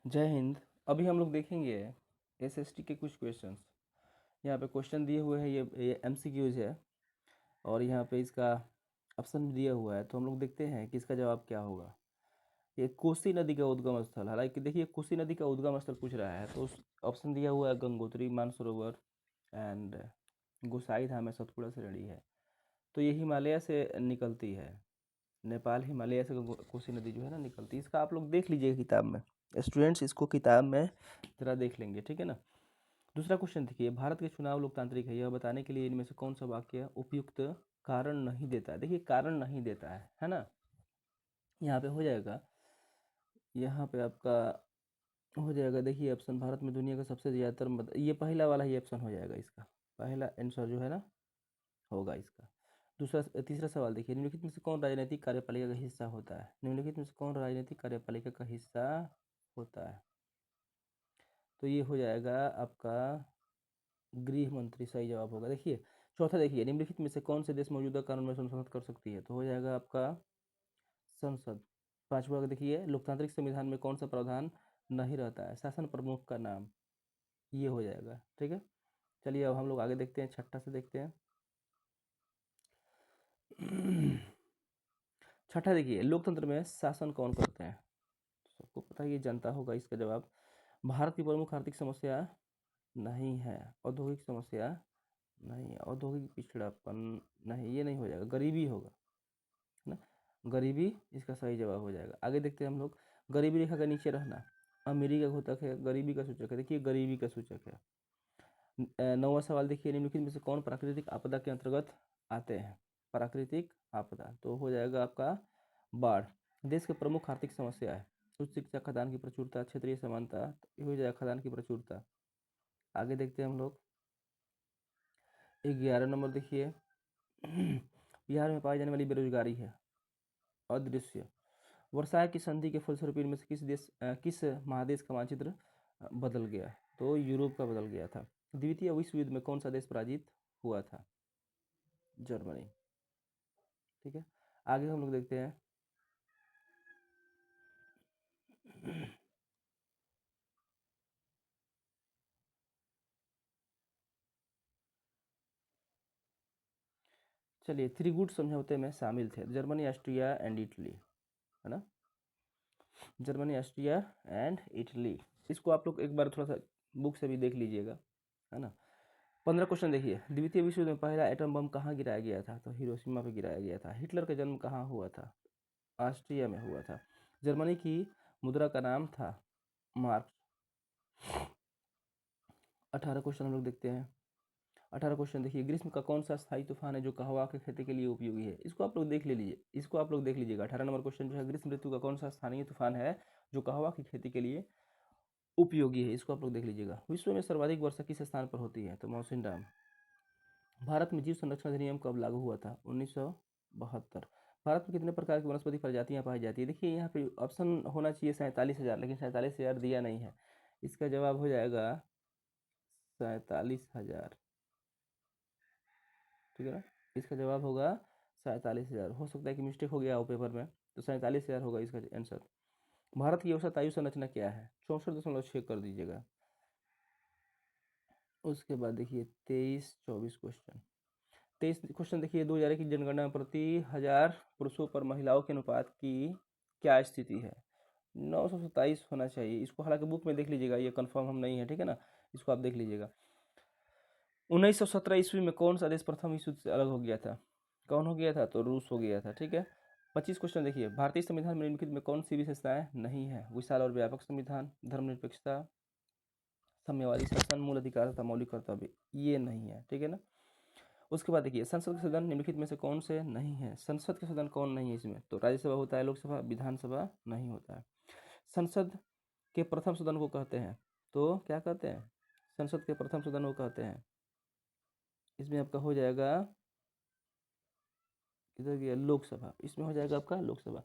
जय हिंद। अभी हम लोग देखेंगे एसएसटी के कुछ क्वेश्चंस। यहाँ पे क्वेश्चन दिए हुए हैं, ये एमसीक्यूज है और यहाँ पे इसका ऑप्शन भी दिया हुआ है। तो हम लोग देखते हैं कि इसका जवाब क्या होगा। ये कोसी नदी का उद्गम स्थल, हालांकि देखिए कोसी नदी का उद्गम स्थल पूछ रहा है तो उस ऑप्शन दिया हुआ है गंगोत्री, मानसरोवर एंड गोसाई धाम है, सतपुड़ा श्रेणी है। तो ये हिमालय से निकलती है, नेपाल हिमालय से कोसी नदी जो है ना निकलती है। इसका आप लोग देख लीजिएगा किताब में, स्टूडेंट्स इसको किताब में ज़रा देख लेंगे, ठीक है ना। दूसरा क्वेश्चन देखिए, भारत के चुनाव लोकतांत्रिक है, यह बताने के लिए इनमें से कौन सा वाक्य उपयुक्त कारण नहीं देता है। देखिए कारण नहीं देता है ना। यहाँ पे हो जाएगा, यहाँ पे आपका हो जाएगा, देखिए ऑप्शन भारत में दुनिया का सबसे ज़्यादातर ये पहला वाला ही ऑप्शन हो जाएगा, इसका पहला आंसर जो है ना होगा इसका। दूसरा तीसरा सवाल देखिए, निम्नलिखित में से कौन राजनीतिक कार्यपालिका का हिस्सा होता है। निम्नलिखित में से कौन राजनीतिक कार्यपालिका का हिस्सा होता है। तो ये हो जाएगा आपका गृह मंत्री, सही जवाब होगा। देखिए चौथा देखिए, निम्नलिखित में से कौन से देश मौजूदा कानून में संशोधन कर सकती है। तो हो जाएगा आपका संसद। पांचवा देखिए, लोकतांत्रिक संविधान में कौन सा प्रावधान नहीं रहता है। शासन प्रमुख का नाम, ये हो जाएगा, ठीक है। चलिए अब हम लोग आगे देखते हैं, छठा से देखते हैं। छठा देखिए, लोकतंत्र में शासन कौन करते हैं। सबको पता है, ये जनता होगा इसका जवाब। भारत की प्रमुख आर्थिक समस्या नहीं है, औद्योगिक समस्या नहीं है, औद्योगिक पिछड़ापन नहीं, ये नहीं हो जाएगा, गरीबी होगा, है ना। गरीबी इसका सही जवाब हो जाएगा। आगे देखते हैं हम लोग, गरीबी रेखा के नीचे रहना अमीरी का घोतक है, गरीबी का सूचक है। देखिए गरीबी का सूचक है। नौवां सवाल देखिए, निम्नलिखित में से कौन प्राकृतिक आपदा के अंतर्गत आते हैं। प्राकृतिक आपदा तो हो जाएगा आपका बाढ़। देश के प्रमुख आर्थिक समस्या है उच्च शिक्षा, खदान की प्रचुरता, क्षेत्रीय समानता, तो ये हो जाएगा खदान की प्रचुरता। आगे देखते हैं हम लोग, 11 नंबर देखिए, बिहार में पाई जाने वाली बेरोजगारी है अदृश्य। वर्षाय की संधि के फलस्वरूप इनमें से किस महादेश का मानचित्र बदल गया। तो यूरोप का बदल गया था। द्वितीय विश्व युद्ध में कौन सा देश पराजित हुआ था। जर्मनी, ठीक है। आगे हम लोग देखते हैं, चलिए त्रिगुट समझौते में शामिल थे जर्मनी, ऑस्ट्रिया एंड इटली, है ना। Germany, Austria and Italy. इसको आप लोग एक बार थोड़ा सा बुक से भी देख लीजिएगा, है ना। 15 क्वेश्चन देखिए, द्वितीय विश्व युद्ध में पहला एटम बम कहाँ गिराया गया था। तो हिरोशिमा पे गिराया गया था। हिटलर का जन्म कहाँ हुआ था। ऑस्ट्रिया में हुआ था। जर्मनी की मुद्रा का नाम था मार्क्स। 18 क्वेश्चन हम लोग देखते हैं। 18 क्वेश्चन देखिए, ग्रीष्म का कौन सा स्थायी तूफान है जो कहवा की खेती के लिए उपयोगी है। इसको आप लोग देख लीजिए, इसको आप लोग देख लीजिएगा। 18 नंबर क्वेश्चन जो है, ग्रीष्म ऋतु का कौन सा स्थानीय तूफान है जो कहवा की खेती के लिए उपयोगी है। इसको आप लोग देख लीजिएगा। विश्व में सर्वाधिक वर्षा किस स्थान पर होती है। तो मौसिनराम। भारत में जीव संरक्षण अधिनियम कब लागू हुआ था। 1972। भारत में कितने प्रकार की वनस्पति प्रजातियां पाई जाती है। देखिए यहाँ पे ऑप्शन होना चाहिए 47,000, लेकिन 47,000 दिया नहीं है। इसका जवाब हो जाएगा 47,000, ठीक है ना। इसका जवाब होगा 47,000। हो सकता है कि मिस्टेक हो गया हो पेपर में, तो 47,000 होगा इसका आंसर। भारत की औसत आयु संरचना क्या है। 64.6 कर दीजिएगा। उसके बाद देखिए 23-24 क्वेश्चन। 23 क्वेश्चन देखिए, 2001 की जनगणना में प्रति 1000 पुरुषों पर महिलाओं के अनुपात की क्या स्थिति है। 927 होना चाहिए। इसको हालांकि बुक में देख लीजिएगा, ये कंफर्म हम नहीं है, ठीक है ना। इसको आप देख लीजिएगा। 1917 ईस्वी में कौन सा देश प्रथम विश्व युद्ध से अलग हो गया था। कौन हो गया था। तो रूस हो गया था, ठीक है। 25 क्वेश्चन देखिए, भारतीय संविधान में निम्नलिखित में कौन सी विशेषताएं नहीं है। विशाल और व्यापक संविधान, धर्मनिरपेक्षता, साम्यवादी शासन, मूल अधिकार तथा मौलिक कर्तव्य, ये नहीं है, ठीक है ना। उसके बाद देखिए, संसद के सदन निम्नलिखित में से कौन से नहीं है। संसद के सदन कौन नहीं है इसमें। तो राज्यसभा होता है, लोकसभा, विधानसभा नहीं होता है। संसद के प्रथम सदन को कहते हैं, तो क्या कहते हैं। संसद के प्रथम सदन को कहते हैं। इसमें आपका हो जाएगा, इधर गया लोकसभा, इसमें हो जाएगा आपका लोकसभा।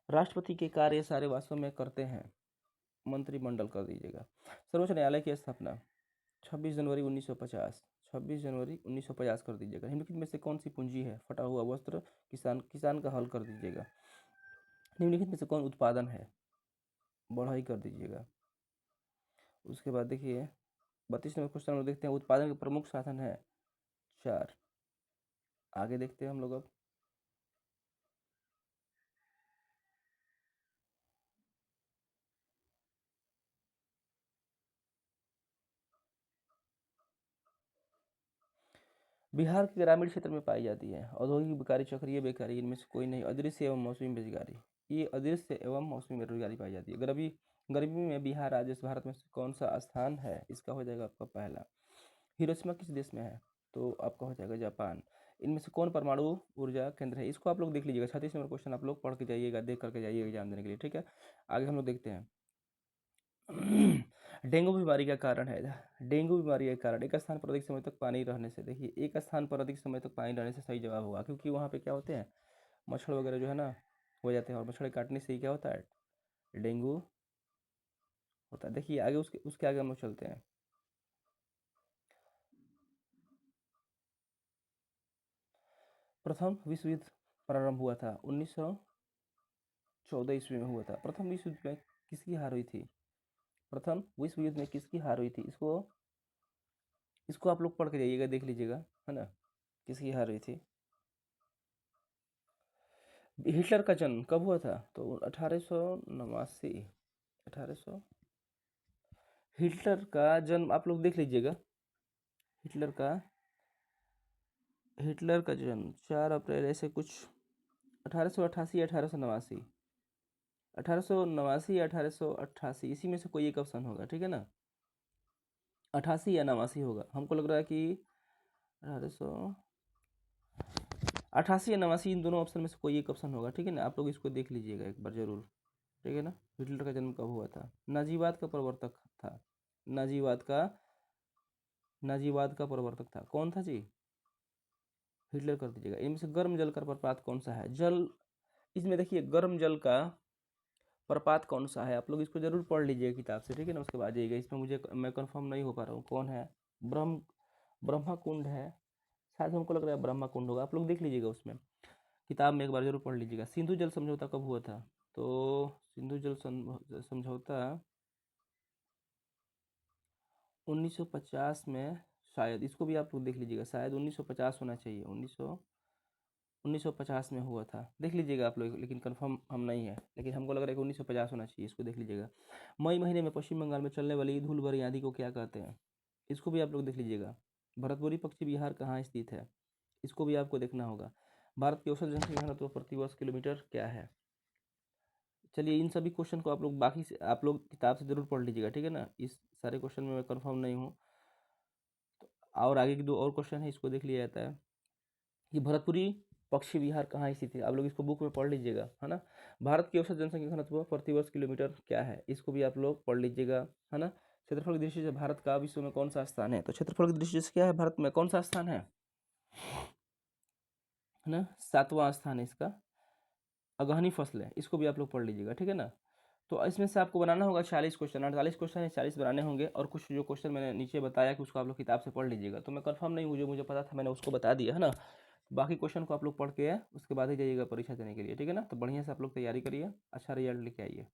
राष्ट्रपति के कार्य सारे वास्तव में करते हैं मंत्रिमंडल, कर दीजिएगा। सर्वोच्च न्यायालय की स्थापना 26 जनवरी 1950, 26 जनवरी 1950 कर दीजिएगा। निम्नलिखित में से कौन सी पूंजी है। फटा हुआ वस्त्र, किसान, किसान का हल कर दीजिएगा। निम्नलिखित में से कौन उत्पादन है। बढ़ाई कर दीजिएगा। उसके बाद देखिए 32 नंबर क्वेश्चन हम लोग देखते हैं, उत्पादन के प्रमुख साधन है 4। आगे देखते हैं हम लोग अब। बिहार के ग्रामीण क्षेत्र में पाई जाती है औद्योगिक बेकारी, चक्रीय बेकारी, इनमें से कोई नहीं। अदृश्य एवं मौसमी बेरोजगारी, ये अदृश्य एवं मौसमी बेरोजगारी पाई जाती है। गर्मी में बिहार राज्य भारत में से कौन सा स्थान है? इसका हो जाएगा आपका पहला। हिरोशिमा किस देश में है? तो आपका हो जाएगा जापान। इनमें से कौन परमाणु ऊर्जा केंद्र है? इसको आप लोग देख लीजिएगा, 36 नंबर क्वेश्चन आप लोग पढ़ के जाइएगा, देख करके जाइएगा एग्जाम देने के लिए, ठीक है। आगे हम लोग देखते हैं। डेंगू बीमारी का कारण है, डेंगू बीमारी का कारण एक स्थान पर अधिक समय तक पानी रहने से। देखिए एक स्थान पर अधिक समय तक पानी रहने से सही जवाब होगा, क्योंकि वहाँ पे क्या होते हैं, मच्छर वगैरह जो है ना हो जाते हैं, और मच्छर काटने से ही क्या होता है, डेंगू होता है। देखिए आगे उसके उसके आगे हम लोग चलते हैं। प्रथम विश्व युद्ध प्रारंभ हुआ था 1914 ईस्वी में हुआ था। प्रथम विश्व युद्ध में किसकी हार हुई थी? प्रथम विश्व युद्ध में किसकी हार हुई थी? इसको इसको आप लोग पढ़ के जाइएगा, देख लीजिएगा, है ना, किसकी हार हुई थी। हिटलर का जन्म कब हुआ था? तो 1889। 1800। हिटलर का जन्म आप लोग देख लीजिएगा। हिटलर का हिटलर का जन्म 4 अप्रैल ऐसे कुछ 1888 या 1889। 1889 या 1888, इसी में से कोई एक ऑप्शन होगा, ठीक है ना। 88 या 89 होगा, हमको लग रहा है कि 1888 या 89, इन दोनों ऑप्शन में से कोई एक ऑप्शन होगा, ठीक है ना। आप लोग इसको देख लीजिएगा एक बार जरूर, ठीक है ना। हिटलर का जन्म कब हुआ था? नाजीवाद का प्रवर्तक था। नाजीवाद का नाजीवाद का प्रवर्तक था, कौन था जी? हिटलर कर दीजिएगा। इनमें से गर्म जल का प्रपात कौन सा है? इसमें देखिए गर्म जल का प्रपात कौन सा है? आप लोग इसको जरूर पढ़ लीजिएगा किताब से, ठीक है ना। उसके बाद जाइएगा, इसमें मैं कंफर्म नहीं हो पा रहा हूँ कौन है। ब्रह्मा कुंड है, शायद हमको लग रहा है ब्रह्मा कुंड होगा। आप लोग देख लीजिएगा, उसमें किताब में एक बार जरूर पढ़ लीजिएगा। सिंधु जल समझौता कब हुआ था? तो सिंधु जल समझौता 1950 में शायद, इसको भी आप लोग देख लीजिएगा, शायद 1950 होना चाहिए। 1950 में हुआ था, देख लीजिएगा आप लोग, लेकिन कंफर्म हम नहीं है, लेकिन हमको लग रहा है कि 1950 होना चाहिए, इसको देख लीजिएगा। मई महीने में पश्चिम बंगाल में चलने वाली धूल भरी आंधी को क्या कहते हैं? इसको भी आप लोग देख लीजिएगा। भरतपुरी पक्षी विहार कहाँ स्थित है? इसको भी आपको देखना होगा। भारत की औसत जनसंख्या घनत्व प्रति वर्ष किलोमीटर क्या है? चलिए इन सभी क्वेश्चन को आप लोग बाकी से आप लोग किताब से जरूर पढ़ लीजिएगा, ठीक है ना। इस सारे क्वेश्चन में मैं कंफर्म नहीं हूँ, और आगे की 2 और क्वेश्चन है, इसको देख लिया जाता है कि भरतपुरी पक्षी विहार कहाँ स्थित है। आप लोग इसको बुक में पढ़ लीजिएगा, है ना। भारत की औसत जनसंख्या घनत्व प्रति वर्ष किलोमीटर क्या है? इसको भी आप लोग पढ़ लीजिएगा, है ना। क्षेत्रफल की दृष्टि से भारत का विश्व में कौन सा स्थान है? तो क्षेत्रफल की दृष्टि से क्या है, भारत में कौन सा स्थान है ना, 7वां स्थान है इसका। अगहनी फसल है, इसको भी आप लोग पढ़ लीजिएगा, ठीक है ना। तो इसमें से आपको बनाना होगा 40 क्वेश्चन, 48 क्वेश्चन है, 40 बनाने होंगे, और कुछ जो क्वेश्चन मैंने नीचे बताया कि उसको आप लोग किताब से पढ़ लीजिएगा। तो मैं कंफर्म नहीं हूँ, जो मुझे पता था मैंने उसको बता दिया, है ना। बाकी क्वेश्चन को आप लोग पढ़ के उसके बाद ही जाइएगा परीक्षा देने के लिए, ठीक है ना। तो बढ़िया से आप लोग तैयारी करिए, अच्छा रिजल्ट लेके आइए।